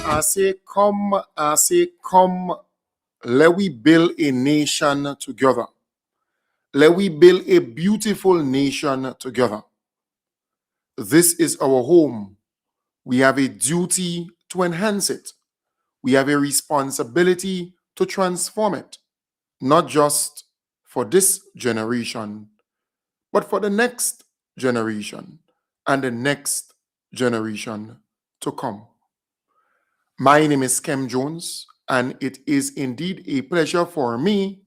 I say, come, let we build a nation together. Let we build a beautiful nation together. This is our home. We have a duty to enhance it. We have a responsibility to transform it, not just for this generation, but for the next generation and the next generation to come. My name is Kem Jones, and it is indeed a pleasure for me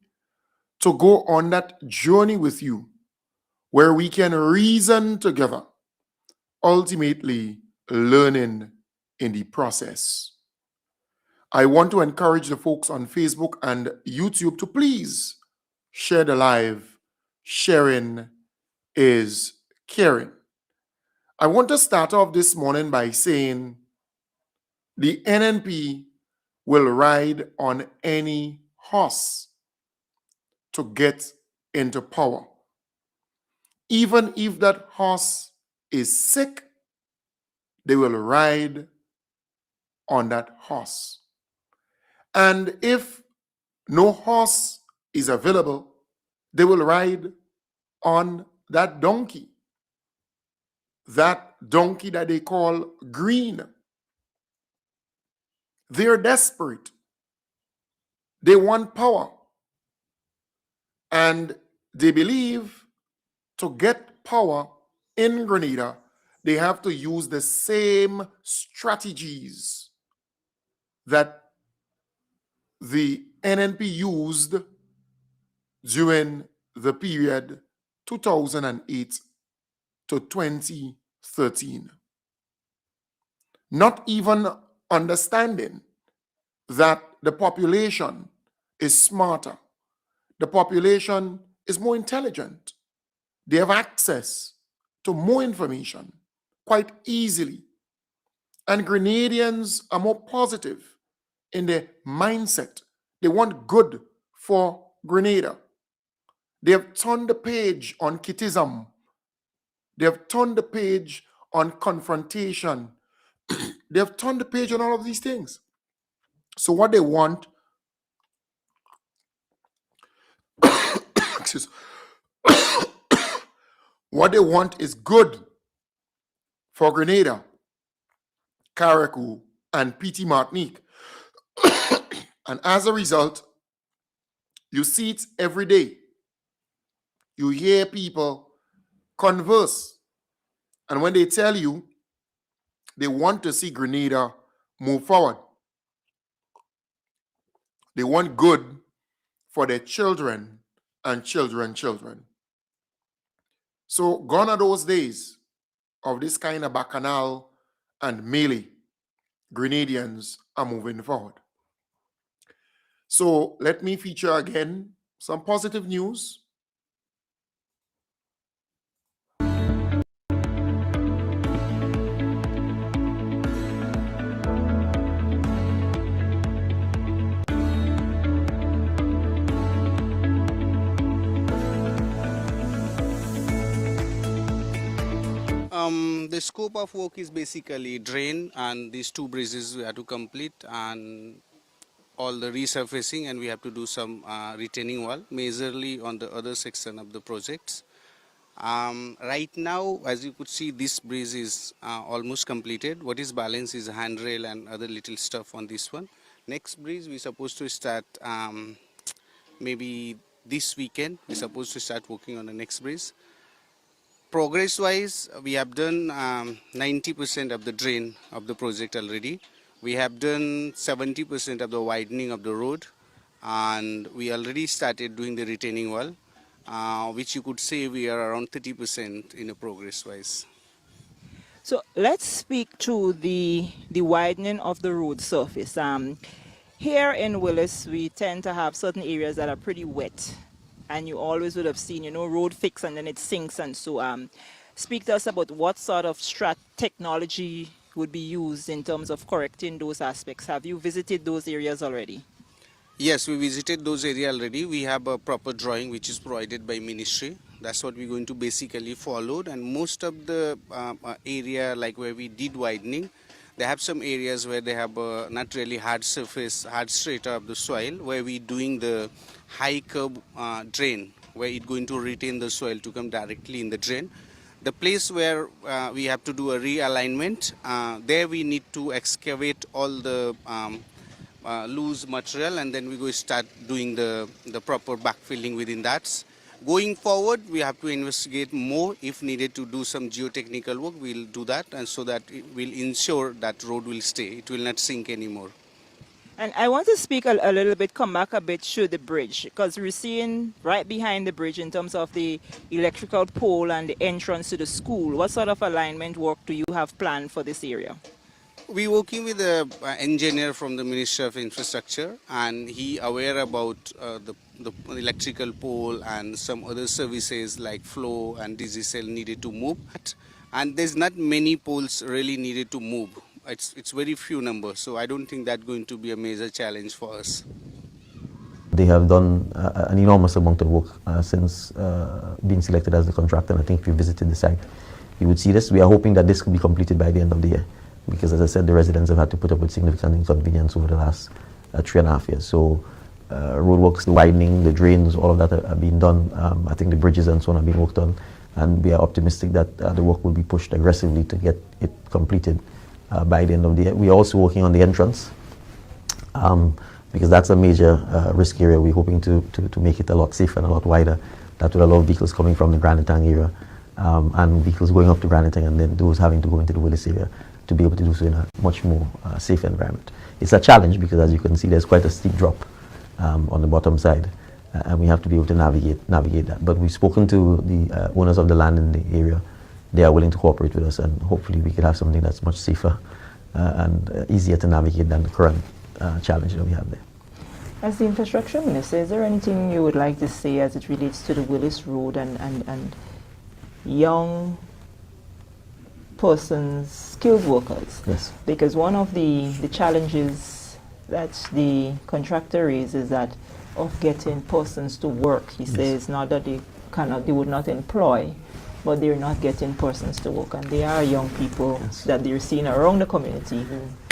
to go on that journey with you, where we can reason together, ultimately learning in the process. I want to encourage the folks on Facebook and YouTube to please share the live. Sharing is caring. I want to start off this morning by saying the NNP will ride on any horse to get into power. Even if that horse is sick, they will ride on that horse. And if no horse is available, they will ride on that donkey that they call green. They're desperate. They want power. And they believe to get power in Grenada, they have to use the same strategies that the NNP used during the period 2008 to 2013. Not even understanding that the population is smarter. The population is more intelligent. They have access to more information quite easily. And Grenadians are more positive in their mindset. They want good for Grenada. They have turned the page on Kitism. They have turned the page on confrontation. They have turned the page on all of these things. So what they want, excuse, what they want is good for Grenada, Carriacou, and Petit Martinique. And as a result, you see it every day. You hear people converse. And when they tell you they want to see Grenada move forward, they want good for their children and children. So gone are those days of this kind of bacchanal and melee. Grenadians are moving forward. So let me feature again some positive news. The scope of work is basically drain and these two bridges we have to complete and all the resurfacing, and we have to do some retaining wall, majorly on the other section of the projects. Right now, as you could see, this bridge is almost completed. What is balance is handrail and other little stuff on this one. Next bridge we supposed to start maybe this weekend. We're supposed to start working on the next bridge. Progress wise, we have done 90% of the drain of the project already. We have done 70% of the widening of the road, and we already started doing the retaining wall, which you could say we are around 30% in a progress wise. So let's speak to the widening of the road surface. Here in Willis, we tend to have certain areas that are pretty wet, and you always would have seen, road fix and then it sinks. And so, speak to us about what sort of technology would be used in terms of correcting those aspects. Have you visited those areas already? Yes, we visited those areas already. We have a proper drawing which is provided by ministry. That's what we're going to basically follow. And most of the area, like where we did widening, they have some areas where they have not really hard surface, hard strata of the soil, where we doing the high curb drain, where it's going to retain the soil to come directly in the drain. The place where we have to do a realignment, there we need to excavate all the loose material, and then we go start doing the proper backfilling within that. Going forward, we have to investigate more. If needed to do some geotechnical work, we'll do that, and so that it will ensure that road will stay. It will not sink anymore. And I want to speak a little bit, come back a bit to the bridge, because we're seeing right behind the bridge in terms of the electrical pole and the entrance to the school. What sort of alignment work do you have planned for this area? We working with the engineer from the Ministry of Infrastructure, and he aware about the electrical pole and some other services like flow and diesel needed to move. And there's not many poles really needed to move. It's very few numbers, so I don't think that's going to be a major challenge for us. They have done an enormous amount of work since being selected as the contractor, and I think if you visited the site, you would see this. We are hoping that this could be completed by the end of the year, because as I said, the residents have had to put up with significant inconvenience over the last 3.5 years. So roadworks, the widening, the drains, all of that are being done. I think the bridges and so on are being worked on, and we are optimistic that the work will be pushed aggressively to get it completed by the end of the year. We are also working on the entrance, because that's a major risk area. We're hoping to make it a lot safer and a lot wider. That would allow vehicles coming from the Granitang area and vehicles going up to Granitang, and then those having to go into the Willis area to be able to do so in a much more safe environment. It's a challenge because, as you can see, there's quite a steep drop on the bottom side, and we have to be able to navigate that. But we've spoken to the owners of the land in the area. They are willing to cooperate with us, and hopefully we could have something that's much safer and easier to navigate than the current challenge that we have there. As the infrastructure minister, is there anything you would like to say as it relates to the Willis Road and young persons, skilled workers? Yes. Because one of the challenges that the contractor raises is that of getting persons to work. He says not that they would not employ, but they're not getting persons to work, and they are young people that they're seeing around the community.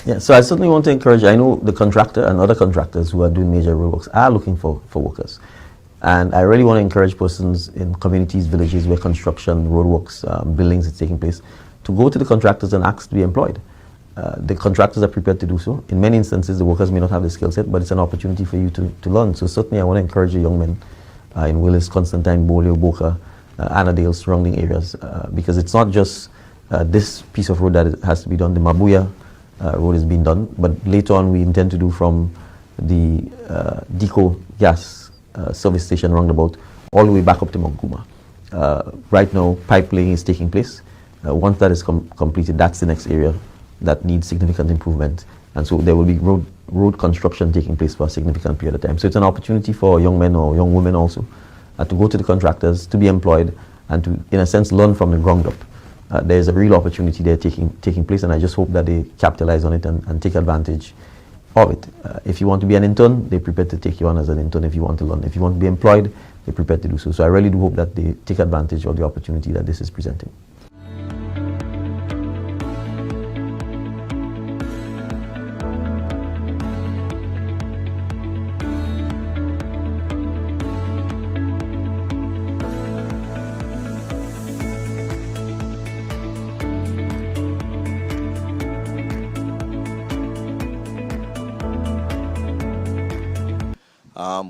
Yeah, so I certainly want to encourage, I know the contractor and other contractors who are doing major roadworks are looking for workers. And I really want to encourage persons in communities, villages where construction, roadworks, buildings is taking place, to go to the contractors and ask to be employed. The contractors are prepared to do so. In many instances, the workers may not have the skill set, but it's an opportunity for you to learn. So certainly I want to encourage the young men in Willis, Constantine, Bolio, Boca, Annandale, surrounding areas, because it's not just this piece of road that has to be done. The Mabuya road is being done, but later on we intend to do from the Deco gas service station roundabout all the way back up to Monguma. Right now, pipe laying is taking place. Once that is completed, that's the next area that needs significant improvement, and so there will be road construction taking place for a significant period of time. So it's an opportunity for young men or young women also to go to the contractors, to be employed, and to, in a sense, learn from the ground up. There's a real opportunity there taking place, and I just hope that they capitalize on it and take advantage of it. If you want to be an intern, they're prepared to take you on as an intern if you want to learn. If you want to be employed, they're prepared to do so. So I really do hope that they take advantage of the opportunity that this is presenting.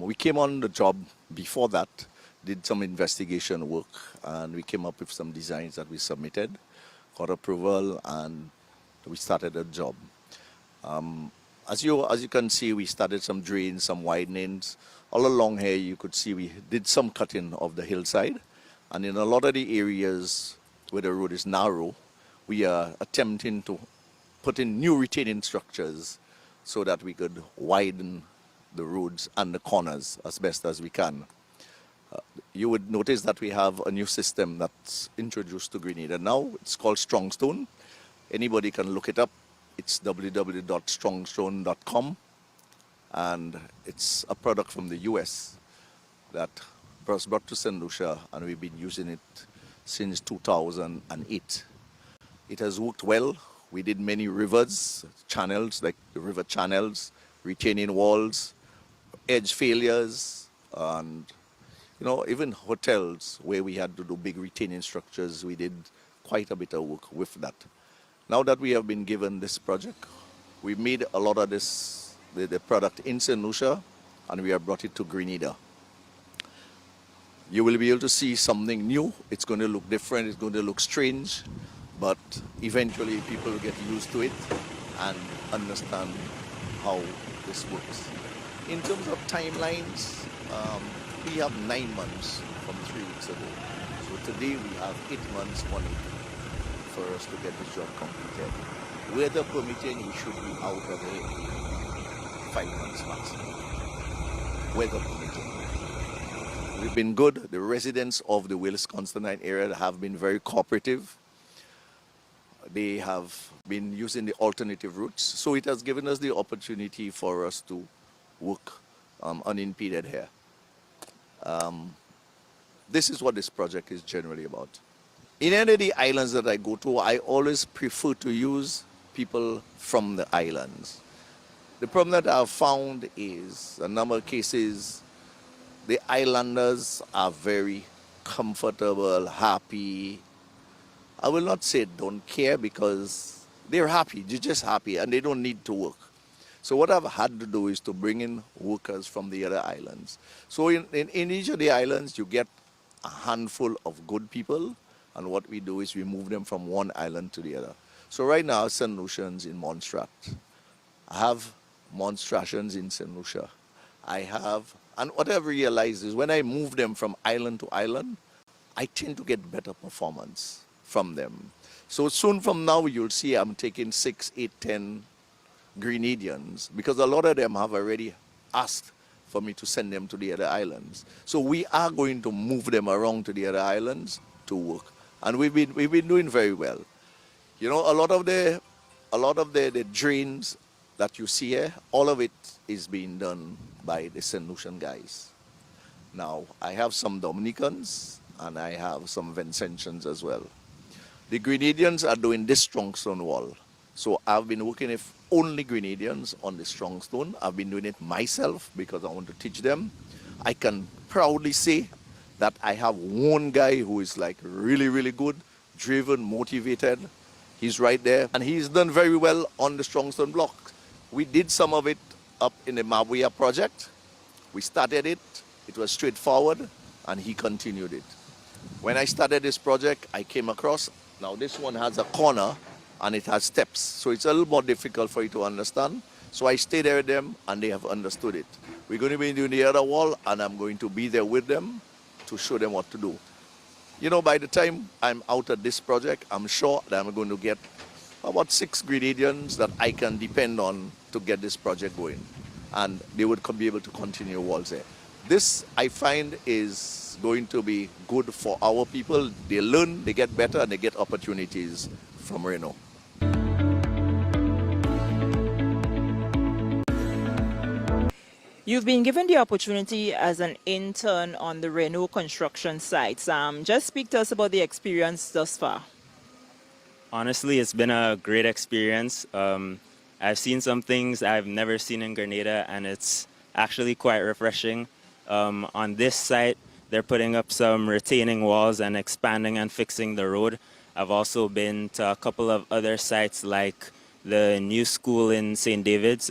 We came on the job before that, did some investigation work, and we came up with some designs that we submitted, got approval, and we started the job. As you can see, we started some drains, some widenings. All along here, you could see we did some cutting of the hillside, and in a lot of the areas where the road is narrow, we are attempting to put in new retaining structures so that we could widen the roads and the corners as best as we can. You would notice that we have a new system that's introduced to Grenada now. It's called Strongstone. Anybody can look it up. It's www.strongstone.com, and it's a product from the US that was brought to St. Lucia, and we've been using it since 2008. It has worked well. We did many rivers, channels, like the river channels, retaining walls, edge failures, and even hotels where we had to do big retaining structures. We did quite a bit of work with that. Now that we have been given this project, we made a lot of this, the product in St. Lucia, and we have brought it to Grenada. You will be able to see something new. It's going to look different, it's going to look strange, but eventually people will get used to it and understand how this works. In terms of timelines, we have 9 months from 3 weeks ago. So today we have 8 months, 1 week for us to get this job completed. Weather permitting, we should be out of here 5 months maximum. Weather permitting. We've been good. The residents of the Willis Constantine area have been very cooperative. They have been using the alternative routes. So it has given us the opportunity for us to work unimpeded here. This is what this project is generally about. In any of the islands that I go to, I always prefer to use people from the islands. The problem that I've found is, a number of cases, the islanders are very comfortable, happy. I will not say don't care, because they're happy, they're just happy, and they don't need to work. So what I've had to do is to bring in workers from the other islands. So in each of the islands, you get a handful of good people, and what we do is we move them from one island to the other. So right now, St. Lucians in Montserrat. I have Monstratians in St. Lucia. I have, and what I've realized is when I move them from island to island, I tend to get better performance from them. So soon from now, you'll see I'm taking 6, 8, 10 Grenadians, because a lot of them have already asked for me to send them to the other islands. So we are going to move them around to the other islands to work, and we've been doing very well. A lot of the drains that you see here, all of it is being done by the St. Lucian guys. Now I have some Dominicans and I have some Vincentians as well. The Grenadians are doing this strong stone wall. So I've been working with only Grenadians on the strong stone. I've been doing it myself because I want to teach them. I can proudly say that I have one guy who is like really, really good, driven, motivated. He's right there, and he's done very well on the strong stone block. We did some of it up in the Mabuya project. We started it, it was straightforward, and he continued it. When I started this project, I came across, now this one has a corner and it has steps, so it's a little more difficult for you to understand. So I stayed there with them and they have understood it. We're going to be doing the other wall, and I'm going to be there with them to show them what to do. By the time I'm out of this project, I'm sure that I'm going to get about 6 Grenadians that I can depend on to get this project going. And they would be able to continue walls there. This, I find, is going to be good for our people. They learn, they get better, and they get opportunities from Reno. You've been given the opportunity as an intern on the Reno construction sites. Just speak to us about the experience thus far. Honestly, it's been a great experience. I've seen some things I've never seen in Grenada, and it's actually quite refreshing. On this site, they're putting up some retaining walls and expanding and fixing the road. I've also been to a couple of other sites like the new school in St. David's,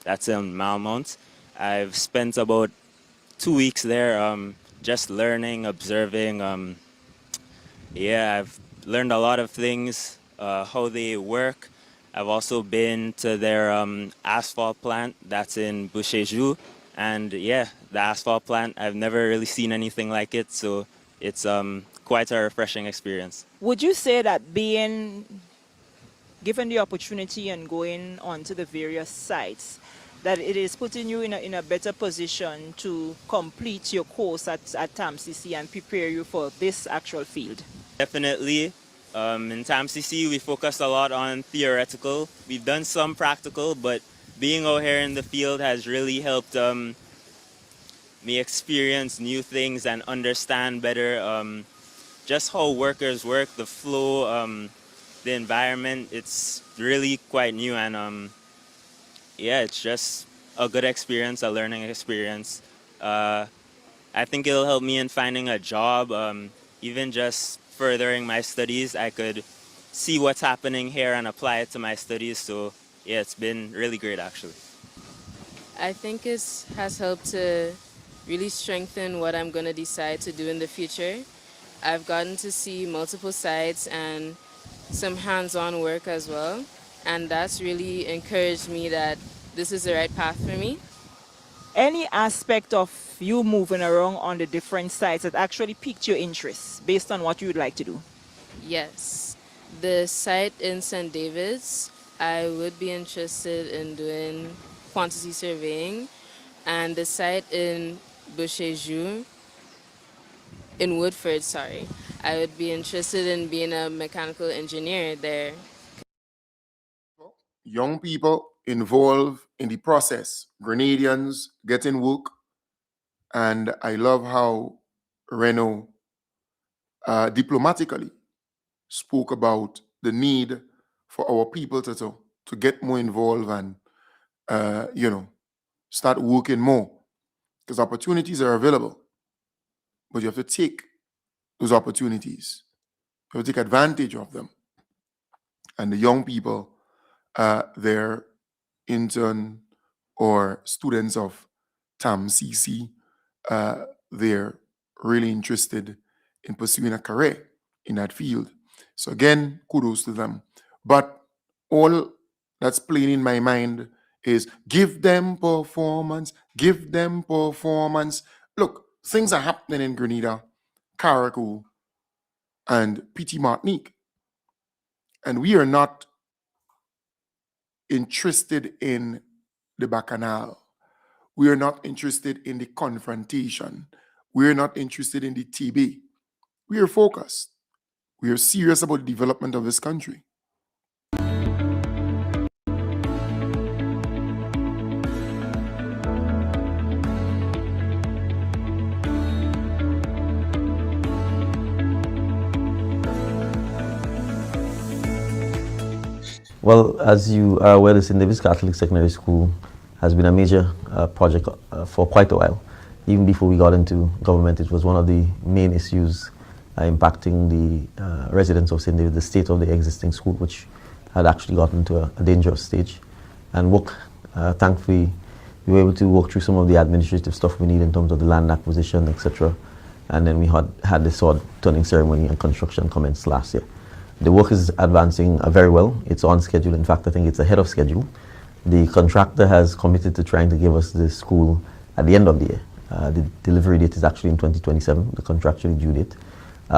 that's in Malmont. I've spent about 2 weeks there just learning, observing. I've learned a lot of things, how they work. I've also been to their asphalt plant that's in Boucherjou. And the asphalt plant, I've never really seen anything like it, so it's quite a refreshing experience. Would you say that being given the opportunity and going onto the various sites, that it is putting you in a better position to complete your course at TAMCC and prepare you for this actual field? Definitely. In TAMCC, we focus a lot on theoretical. We've done some practical, but being out here in the field has really helped me experience new things and understand better just how workers work, the flow, the environment. It's really quite new, and yeah, it's just a good experience, a learning experience. I think it'll help me in finding a job, even just furthering my studies. I could see what's happening here and apply it to my studies. So yeah, it's been really great actually. I think it has helped to really strengthen what I'm going to decide to do in the future. I've gotten to see multiple sites and some hands-on work as well, and that's really encouraged me that this is the right path for me. Any aspect of you moving around on the different sites that actually piqued your interest based on what you would like to do? Yes, the site in St. David's, I would be interested in doing quantity surveying, and the site in Boucher-Joux, in Woodford, sorry, I would be interested in being a mechanical engineer there. Young people involved in the process, Grenadians getting work, and I love how Reno diplomatically spoke about the need for our people to get more involved and start working more, because opportunities are available, but you have to take those opportunities. You have to take advantage of them. And the young people, they're intern or students of TAMCC, they're really interested in pursuing a career in that field. So again, kudos to them. But all that's playing in my mind is give them performance, give them performance. Look, things are happening in Grenada, Carriacou, and Petit Martinique. And we are not interested in the bacchanal. We are not interested in the confrontation. We are not interested in the TB. We are focused. We are serious about the development of this country. Well, as you are aware, the St. David's Catholic Secondary School has been a major project for quite a while. Even before we got into government, it was one of the main issues impacting the residents of St. David, the state of the existing school, which had actually gotten to a dangerous stage. And thankfully, we were able to work through some of the administrative stuff we need in terms of the land acquisition, etc. And then we had the sword turning ceremony and construction commenced last year. The work is advancing very well. It's on schedule. In fact, I think it's ahead of schedule. The contractor has committed to trying to give us the school at the end of the year. The delivery date is actually in 2027, the contractually due date.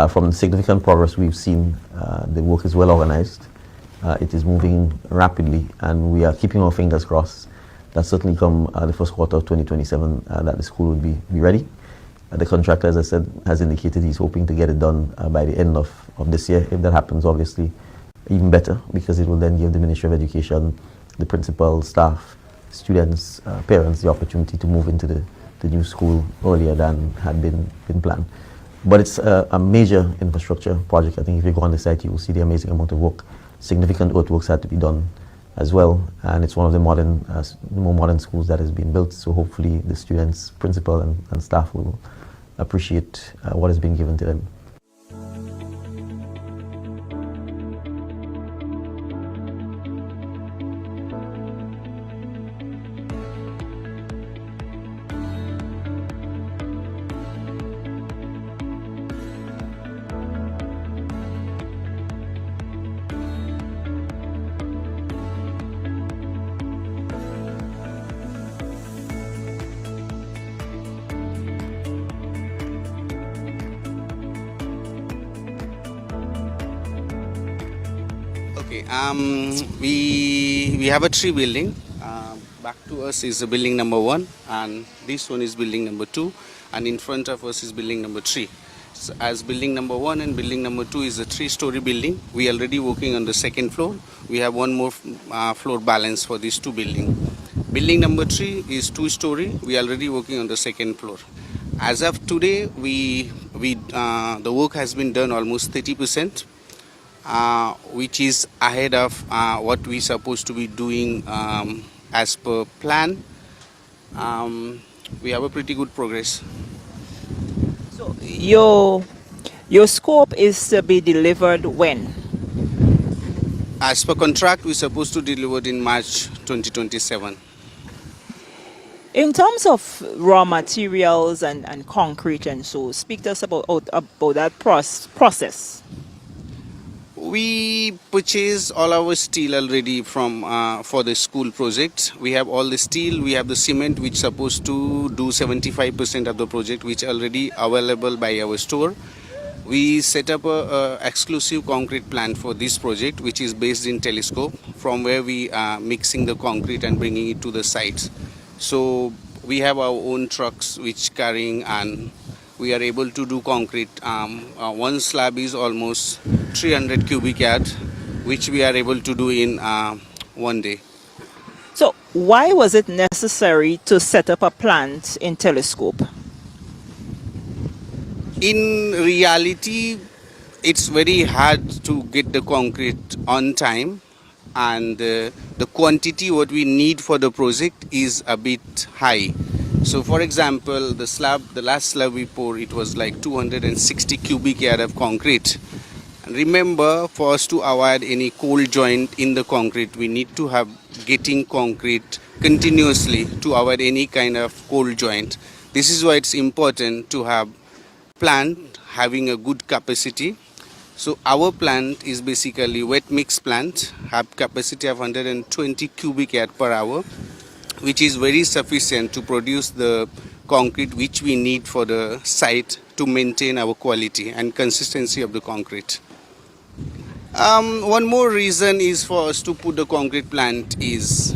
From the significant progress we've seen, the work is well organized. It is moving rapidly, and we are keeping our fingers crossed that certainly come the first quarter of 2027 that the school will be ready. The contractor, as I said, has indicated he's hoping to get it done by the end of this year. If that happens, obviously, even better, because it will then give the Ministry of Education, the principal, staff, students, parents the opportunity to move into the new school earlier than had been planned. But it's a major infrastructure project. I think if you go on the site, you will see the amazing amount of work. Significant earthworks had to be done as well, and it's one of the more modern schools that has been built. So hopefully the students, principal, and staff will appreciate what has been given to them. We have a three building. Back to us is the building number 1, and this one is building number 2, and in front of us is building number 3. So as building number 1 and building number 2 is a 3-story building, we are already working on the second floor. We have one more floor balance for these two buildings. Building number 3 is 2-story. We are already working on the second floor. As of today, the work has been done almost 30%. Which is ahead of what we supposed to be doing as per plan. We have a pretty good progress. So your scope is to be delivered when? As per contract, we're supposed to deliver it in March 2027. In terms of raw materials and concrete and so, speak to us about that process. We purchased all our steel already from for the school project. We have all the steel, we have the cement which supposed to do 75% of the project, which already available by our store. We set up a exclusive concrete plant for this project, which is based in Telescope, from where we are mixing the concrete and bringing it to the sites. So we have our own trucks which carrying, and we are able to do concrete. One slab is almost 300 cubic yard, which we are able to do in one day. So why was it necessary to set up a plant in Telescope? In reality, it's very hard to get the concrete on time, and the quantity what we need for the project is a bit high. So for example, the last slab we poured, it was like 260 cubic yard of concrete. And remember, for us to avoid any cold joint in the concrete, we need to have getting concrete continuously to avoid any kind of cold joint. This is why it's important to have plant having a good capacity. So our plant is basically wet mix plant, have capacity of 120 cubic yard per hour, which is very sufficient to produce the concrete which we need for the site to maintain our quality and consistency of the concrete. One more reason is for us to put the concrete plant is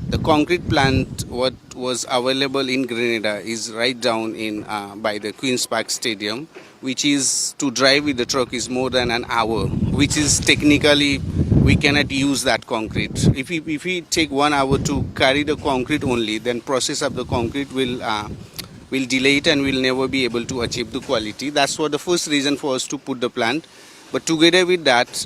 the concrete plant what was available in Grenada is right down in by the Queen's Park Stadium, which is to drive with the truck is more than an hour, which is technically we cannot use that concrete. If we take 1 hour to carry the concrete only, then process of the concrete will delay it and we'll never be able to achieve the quality. That's what the first reason for us to put the plant. But together with that,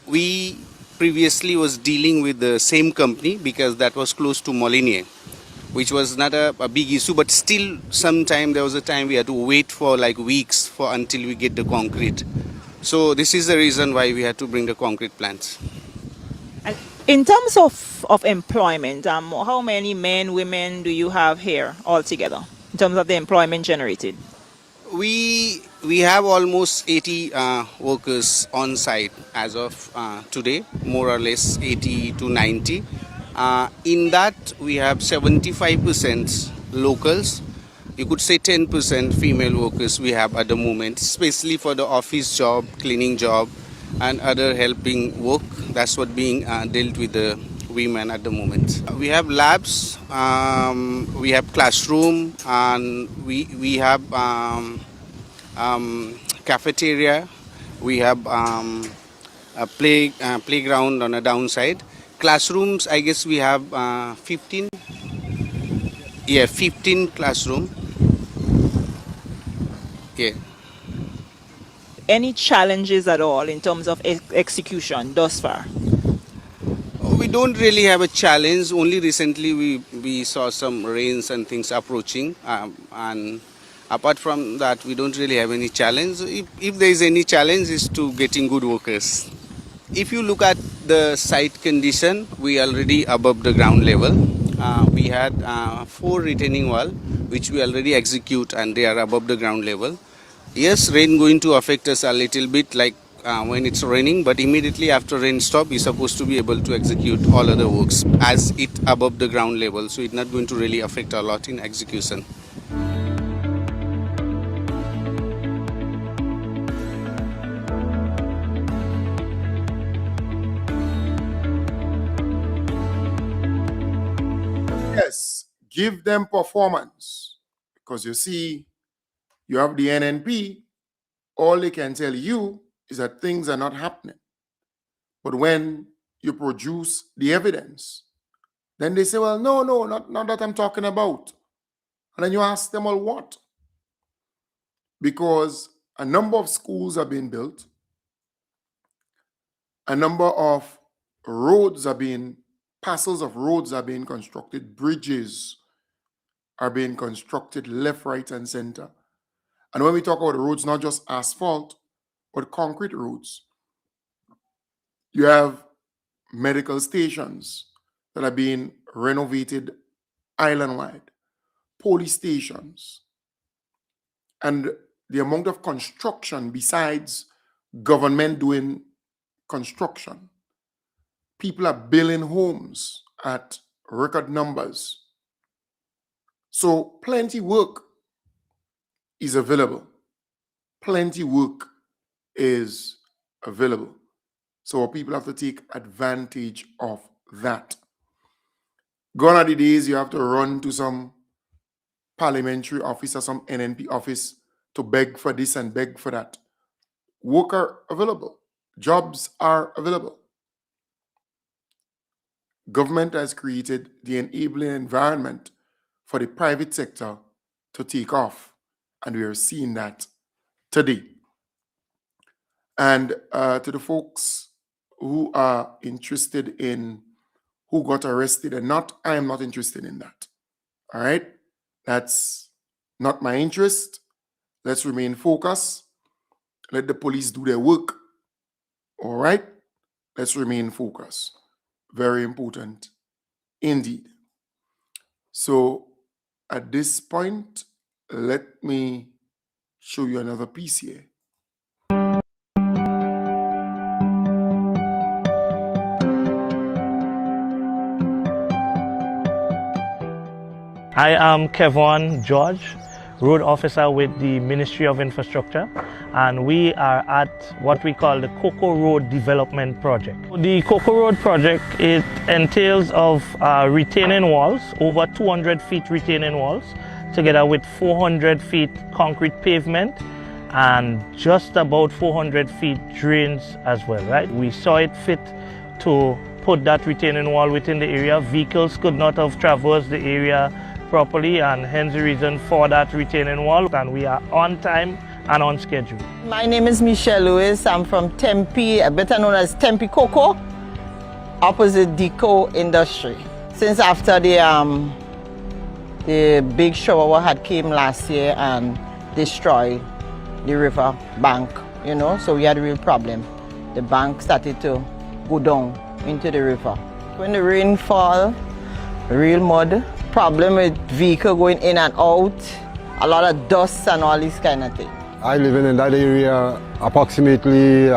we previously was dealing with the same company because that was close to Molyneux, which was not a big issue, but still sometime there was a time we had to wait for like weeks until we get the concrete. So this is the reason why we had to bring the concrete plants. And in terms of employment, how many men, women do you have here altogether in terms of the employment generated? We have almost 80 workers on site as of today, more or less 80 to 90. In that we have 75% locals. You could say 10% female workers we have at the moment, especially for the office job, cleaning job, and other helping work. That's what being dealt with the women at the moment. We have labs, we have classroom, and we have cafeteria. We have a playground on a downside. Classrooms, I guess we have 15. Yeah, 15 classroom. Yeah. Any challenges at all in terms of execution thus far? We don't really have a challenge. Only recently we saw some rains and things approaching, and apart from that, we don't really have any challenge. If there is any challenge, is to getting good workers. If you look at the site condition, we are already above the ground level. We had 4 retaining wall, which we already execute, and they are above the ground level. Yes, rain going to affect us a little bit, like when it's raining, but immediately after rain stop, we're supposed to be able to execute all other works as it above the ground level. So it's not going to really affect a lot in execution. Yes, give them performance. Because you see, you have the NNP, all they can tell you is that things are not happening. But when you produce the evidence, then they say, well, no, not that I'm talking about. And then you ask them, well, what? Because a number of schools are being built, a number of parcels of roads are being constructed, bridges are being constructed left, right, and center. And when we talk about roads, not just asphalt, but concrete roads. You have medical stations that are being renovated island-wide, police stations, and the amount of construction besides government doing construction. People are building homes at record numbers. So plenty work is available. Plenty work is available. So people have to take advantage of that. Gone are the days you have to run to some parliamentary office or some NNP office to beg for this and beg for that. Work are available. Jobs are available. Government has created the enabling environment for the private sector to take off. And we are seeing that today. And to the folks who are interested in who got arrested and not, I am not interested in that. All right? That's not my interest. Let's remain focused. Let the police do their work. All right? Let's remain focused. Very important indeed. So at this point, let me show you another piece here. I am Kevon George, road officer with the Ministry of Infrastructure, and we are at what we call the Cocoa Road Development Project. The Cocoa Road Project, it entails of retaining walls, over 200 feet retaining walls, together with 400 feet concrete pavement and just about 400 feet drains as well, right? We saw it fit to put that retaining wall within the area. Vehicles could not have traversed the area properly, and hence the reason for that retaining wall, and we are on time and on schedule. My name is Michelle Lewis. I'm from Tempe, better known as Tempe Cocoa, opposite Deco Industry. Since after the big shower had came last year and destroyed the river bank, you know, so we had a real problem. The bank started to go down into the river. When the rain fall, real mud, problem with vehicle going in and out, a lot of dust and all these kind of things. I live in that area approximately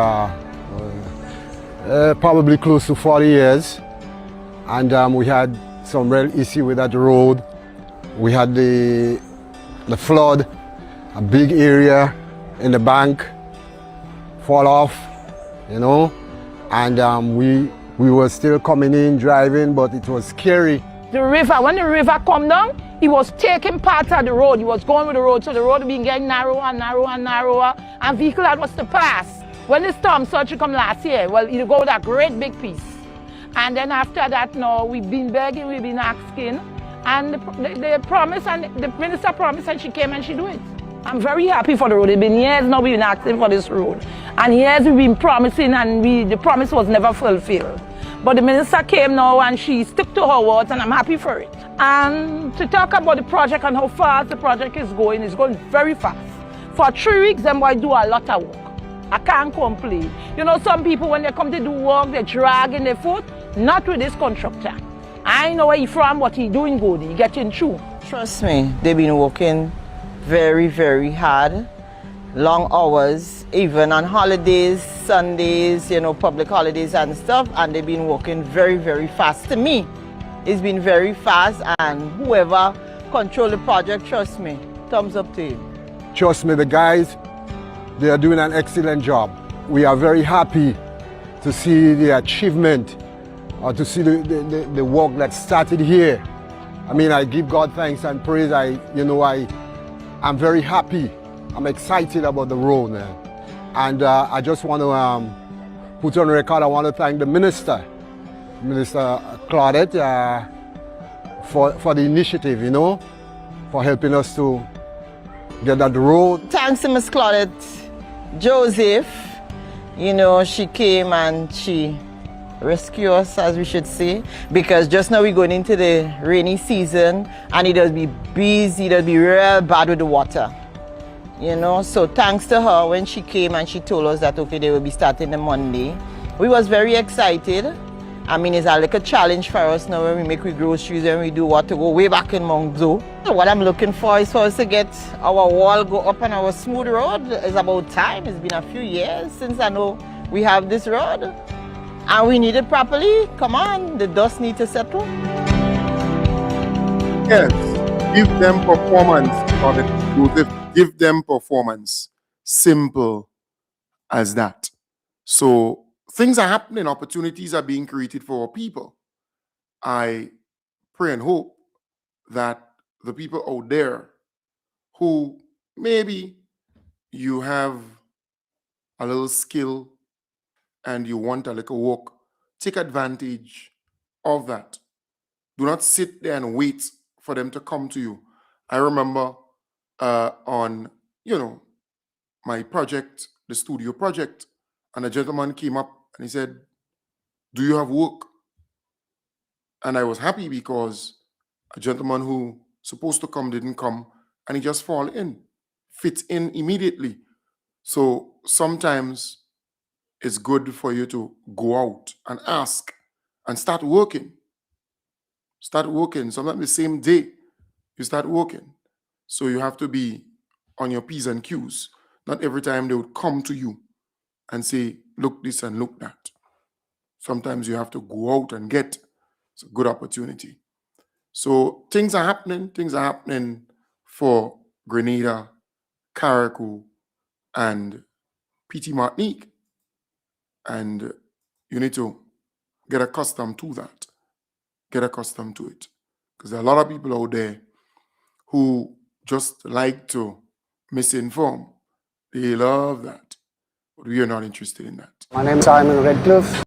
probably close to 40 years, and we had some real issue with that road. We had the flood, a big area in the bank fall off, you know, and we were still coming in driving, but it was scary. The river, when the river come down, he was taking part of the road. He was going with the road, so the road been getting narrower and narrower and narrower, and vehicle had was to pass. When the storm surge come last year, well, he go with a great big piece. And then after that, now we've been begging, we've been asking, and they promised, and the minister promised, and she came and she do it. I'm very happy for the road. It's been years now we've been asking for this road, and years we've been promising, and the promise was never fulfilled. But the minister came now and she stuck to her words, and I'm happy for it. And to talk about the project and how fast the project is going, it's going very fast. For 3 weeks, them boys do a lot of work. I can't complain. You know, some people, when they come to do work, they drag in their foot. Not with this contractor. I know where he's from, but he's doing good. He's getting through. Trust me, they've been working very, very hard. Long hours, even on holidays, Sundays, you know, public holidays and stuff, and they've been working very, very fast. To me, it's been very fast, and whoever control the project, trust me, thumbs up to you. Trust me, the guys, they are doing an excellent job. We are very happy to see the achievement, or to see the work that started here I mean, I give God thanks and praise. I'm very happy. I'm excited about the road, man. And I just want to put on record, I want to thank the Minister Claudette, for the initiative, for helping us to get that road. Thanks to Miss Claudette Joseph. She came and she rescued us, as we should say, because just now we're going into the rainy season and it'll be busy, it'll be real bad with the water. So thanks to her when she came and she told us that, okay, they will be starting the Monday. We was very excited. I mean, it's a little challenge for us now when we make our groceries and we do what to go way back in Mongzo. So what I'm looking for is for us to get our wall go up on our smooth road. It's about time. It's been a few years since I know we have this road. And we need it properly. Come on, the dust needs to settle. Yes, give them performance, Joseph. Give them performance. Simple as that. So things are happening, opportunities are being created for our people. I pray and hope that the people out there who maybe you have a little skill and you want a little work, take advantage of that. Do not sit there and wait for them to come to you. I remember on, my project, the studio project, and a gentleman came up and he said, "Do you have work?" And I was happy because a gentleman who supposed to come didn't come, and he just fit in immediately. So sometimes it's good for you to go out and ask and start working. Start working. Sometimes the same day you start working. So you have to be on your P's and Q's. Not every time they would come to you and say, "Look this and look that." Sometimes you have to go out and get. It's a good opportunity. So things are happening. Things are happening for Grenada, Carriacou, and PT Martinique. And you need to get accustomed to that. Get accustomed to it. Because there are a lot of people out there who just like to misinform. They love that. But we are not interested in that. My name is Simon Redcliffe.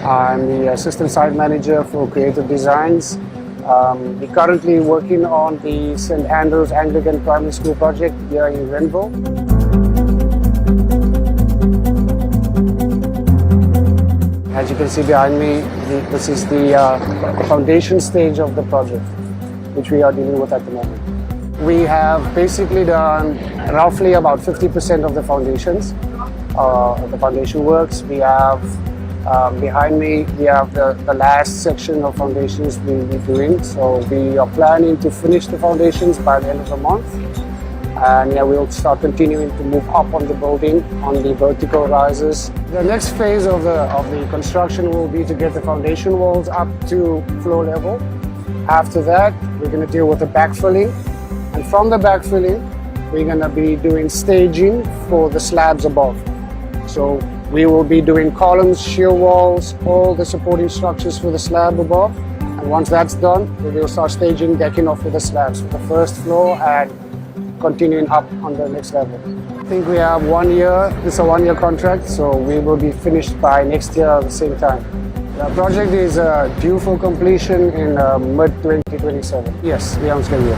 I'm the Assistant Site Manager for Creative Designs. We're currently working on the St. Andrews Anglican Primary School project here in Renville. As you can see behind me, this is the foundation stage of the project, which we are dealing with at the moment. We have basically done roughly about 50% of the foundations, of the foundation works. We have, behind me, we have the last section of foundations we'll be doing. So we are planning to finish the foundations by the end of the month. And we'll start continuing to move up on the building, on the vertical rises. The next phase of the construction will be to get the foundation walls up to floor level. After that, we're going to deal with the backfilling. And from the backfilling, we're going to be doing staging for the slabs above. So we will be doing columns, shear walls, all the supporting structures for the slab above. And once that's done, we will start staging decking off with the slabs for the first floor and continuing up on the next level. I think we have 1 year, it's a 1 year contract, so we will be finished by next year at the same time. The project is due for completion in mid-2027. Yes, we are on schedule.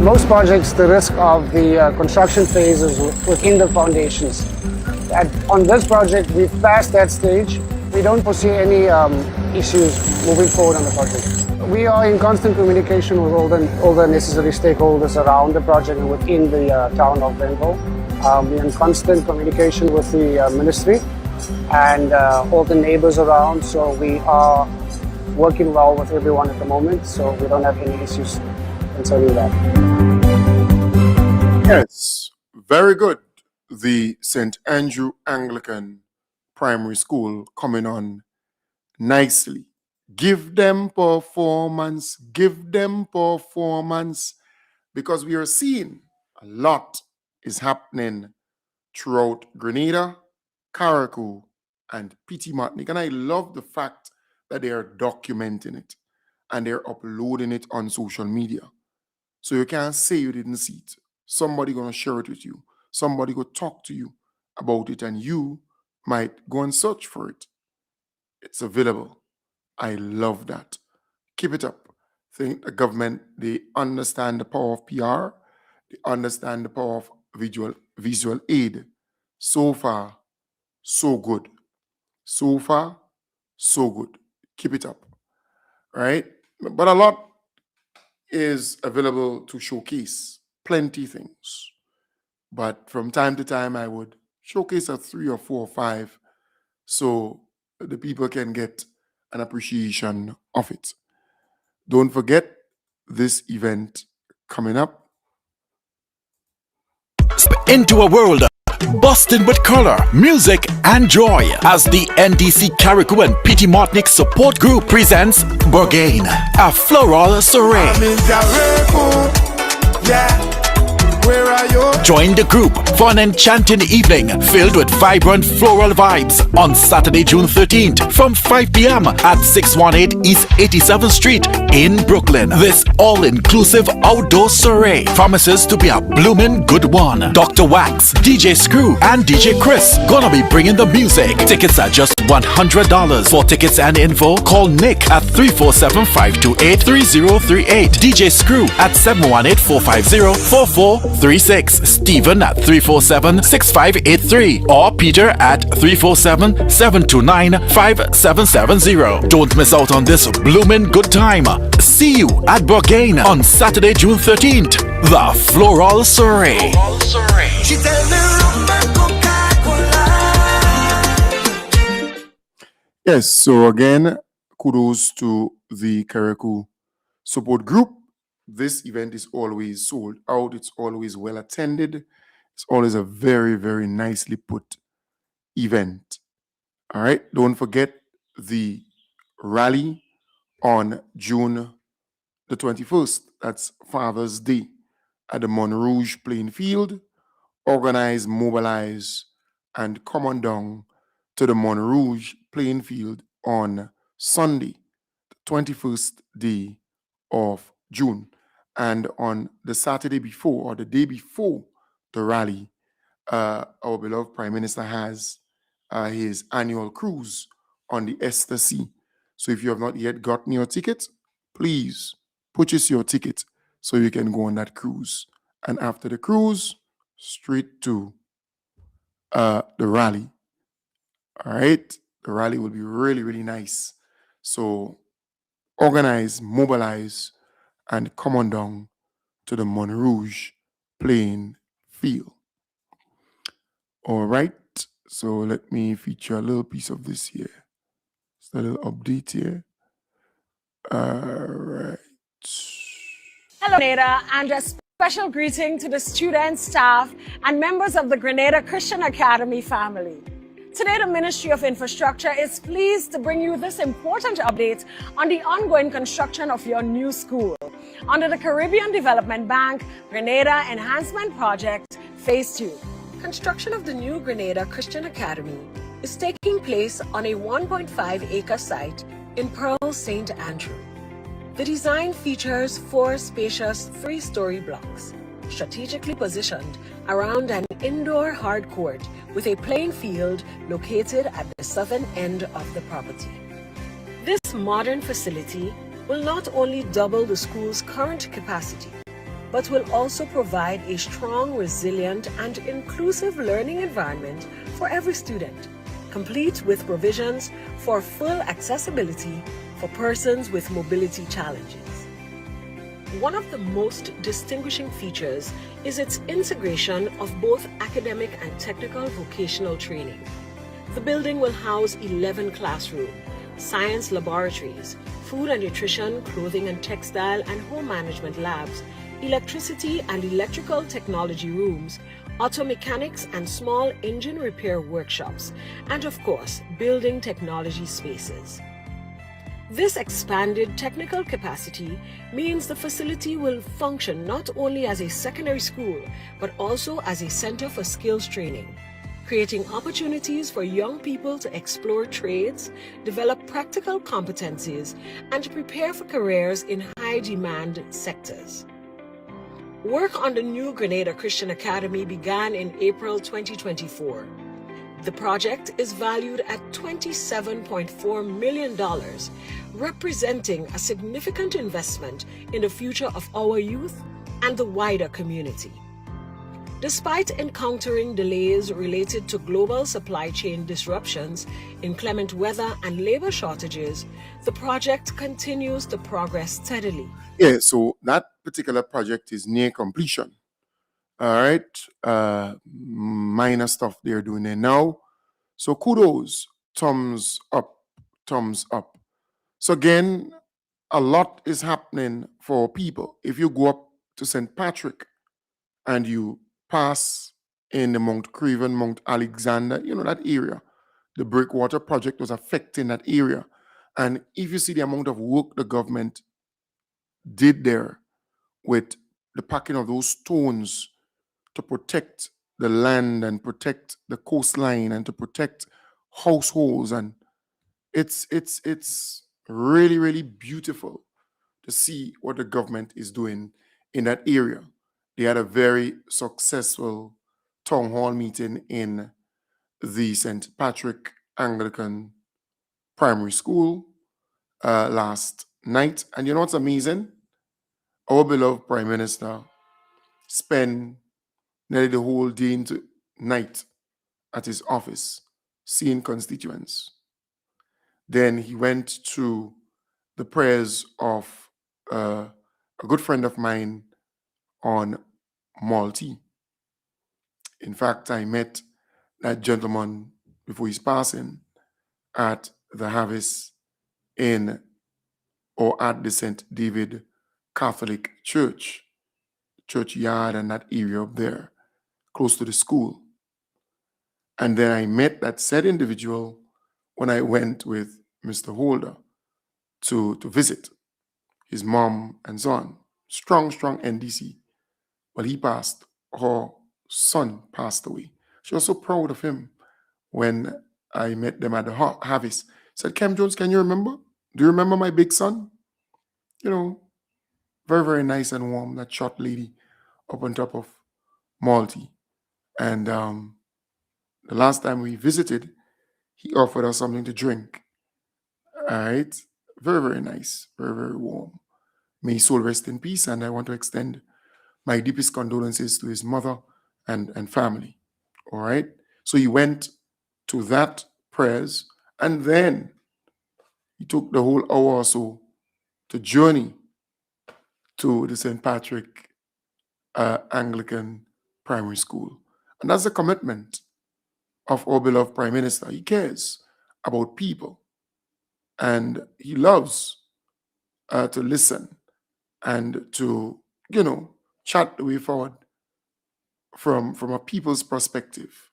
Most projects, the risk of the construction phase is within the foundations. On this project, we've passed that stage. We don't foresee any issues moving forward on the project. We are in constant communication with all the necessary stakeholders around the project and within the town of Renville. We're in constant communication with the ministry and all the neighbors around, so we are working well with everyone at the moment, so we don't have any issues concerning that. Yes, very good. The St. Andrew Anglican Primary School coming on nicely. Give them performance, because we are seeing a lot is happening throughout Grenada, Carriacou, and P.T. Martinique. And I love the fact that they are documenting it and they're uploading it on social media. So you can't say you didn't see it. Somebody gonna share it with you. Somebody go talk to you about it, and you might go and search for it. It's available. I love that. Keep it up. I think the government, they understand the power of PR. They understand the power of visual aid. So far, so good. So far, so good. Keep it up. Right? But a lot is available to showcase. Plenty things. But from time to time, I would showcase a 3 or 4 or 5 so the people can get an appreciation of it. Don't forget this event coming up. Into a world busting with color, music, and joy as the NDC Carriacou and P.T. Martinique support group presents Bourgain, a floral soiree. I'm in Carriacou, yeah. Where are you? Join the group for an enchanting evening filled with vibrant floral vibes on Saturday, June 13th from 5 p.m. at 618 East 87th Street in Brooklyn. This all-inclusive outdoor soiree promises to be a blooming good one. Dr. Wax, DJ Screw, and DJ Chris gonna be bringing the music. Tickets are just $100. For tickets and info, call Nick at 347-528-3038. DJ Screw at 718-450-4436. Stephen at 347-6583 or Peter at 347-729-5770. Don't miss out on this blooming good time. See you at Bourgain on Saturday, June 13th. The Floral Soiree. Yes, so again, kudos to the Carriacou support group. This event is always sold out. It's always well attended. It's always a very, very nicely put event. All right. Don't forget the rally on June the 21st. That's Father's Day at the Montrouge playing field. Organize, mobilize, and come on down to the Montrouge playing field on Sunday, the 21st day of June. And on the Saturday before, or the day before the rally, our beloved Prime Minister has his annual cruise on the Esther Sea. So if you have not yet gotten your ticket, please purchase your ticket so you can go on that cruise. And after the cruise, straight to the rally. All right? The rally will be really, really nice. So organize, mobilize, and come on down to the Montrouge playing field. All right, so let me feature a little piece of this here. Just a little update here. All right. Hello, Grenada, and a special greeting to the students, staff, and members of the Grenada Christian Academy family. Today, the Ministry of Infrastructure is pleased to bring you this important update on the ongoing construction of your new school under the Caribbean Development Bank Grenada Enhancement Project Phase 2. Construction of the new Grenada Christian Academy is taking place on a 1.5-acre site in Pearl St. Andrew. The design features 4 spacious 3-story blocks, strategically positioned around an indoor hard court with a playing field located at the southern end of the property. This modern facility will not only double the school's current capacity, but will also provide a strong, resilient, and inclusive learning environment for every student, complete with provisions for full accessibility for persons with mobility challenges. One of the most distinguishing features is its integration of both academic and technical vocational training. The building will house 11 classrooms, science laboratories, food and nutrition, clothing and textile and home management labs, electricity and electrical technology rooms, auto mechanics and small engine repair workshops, and of course, building technology spaces. This expanded technical capacity means the facility will function not only as a secondary school, but also as a center for skills training, creating opportunities for young people to explore trades, develop practical competencies, and to prepare for careers in high-demand sectors. Work on the new Grenada Christian Academy began in April 2024. The project is valued at $27.4 million, representing a significant investment in the future of our youth and the wider community. Despite encountering delays related to global supply chain disruptions, inclement weather, and labor shortages, the project continues to progress steadily. Yeah, so that particular project is near completion. All right. Minor stuff they're doing there now. So kudos, thumbs up, thumbs up. So again, a lot is happening for people. If you go up to St. Patrick and you pass in the Mount Craven, Mount Alexander, you know, that area, the breakwater project was affecting that area. And if you see the amount of work the government did there with the packing of those stones to protect the land and protect the coastline and to protect households, and it's really, really beautiful to see what the government is doing in that area. They had a very successful town hall meeting in the St. Patrick Anglican Primary School last night. And you know what's amazing? Our beloved Prime Minister spent nearly the whole day into night at his office seeing constituents. Then he went to the prayers of a good friend of mine on Malti. In fact, I met that gentleman before his passing at the harvest in or at the St. David Catholic churchyard and that area up there, close to the school. And then I met that said individual when I went with Mr. Holder to visit his mom and son. Strong NDC. Well, he passed. Her son passed away. She was so proud of him when I met them at the harvest. Said, Kem Jones, can you remember? Do you remember my big son? You know, very, very nice and warm, that short lady up on top of Malti. And the last time we visited, he offered us something to drink. All right. Very, very nice. Very, very warm. May his soul rest in peace. And I want to extend my deepest condolences to his mother and family. All right. So he went to that prayers, and then he took the whole hour or so to journey to the St. Patrick Anglican Primary School. And that's a commitment of our beloved Prime Minister. He cares about people, and he loves to listen and to, you know, chart the way forward from a people's perspective.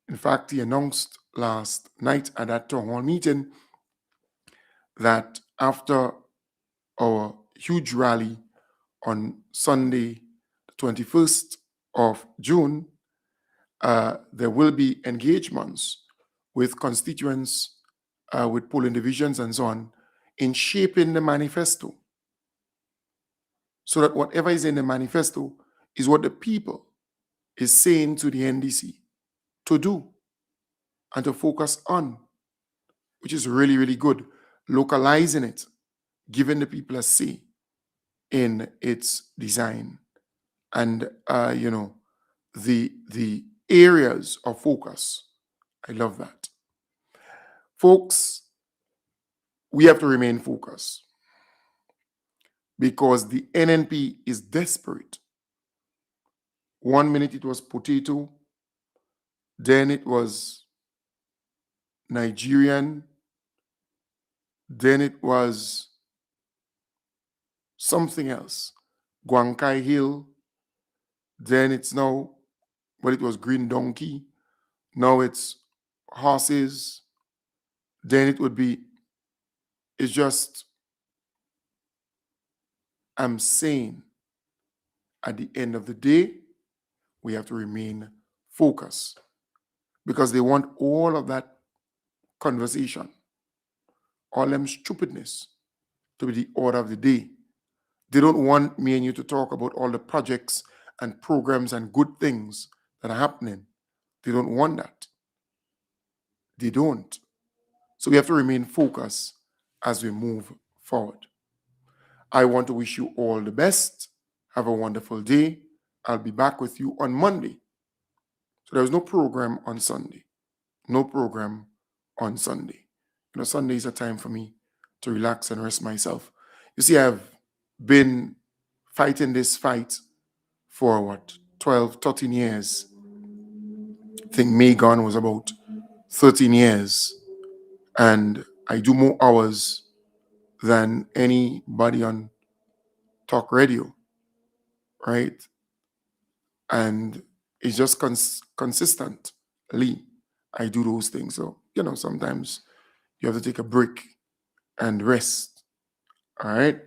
In fact, he announced last night at that town hall meeting that after our huge rally on Sunday, the 21st of June, there will be engagements with constituents, with polling divisions and so on, in shaping the manifesto. So that whatever is in the manifesto is what the people is saying to the NDC to do and to focus on, which is really, really good. Localizing it, giving the people a say in its design, and you know, the areas of focus. I love that. Folks, we have to remain focused because the NNP is desperate. 1 minute it was potato, then it was Nigerian, then it was something else, Guankai Hill, then it's now, well, it was Green Donkey, now it's horses, then it would be, it's just, I'm saying, at the end of the day, we have to remain focused. because they want all of that conversation, all them stupidness to be the order of the day. They don't want me and you to talk about all the projects and programs and good things that are happening. They don't want that. They don't. So we have to remain focused as we move forward. I want to wish you all the best. Have a wonderful day. I'll be back with you on Monday. So there was no program on Sunday. No program on Sunday. You know, Sunday is a time for me to relax and rest myself. You see, I've been fighting this fight for what, 12, 13 years. I think May gone was about 13 years. And I do more hours than anybody on talk radio, right? And it's just consistently I do those things. So, you know, sometimes you have to take a break and rest, all right?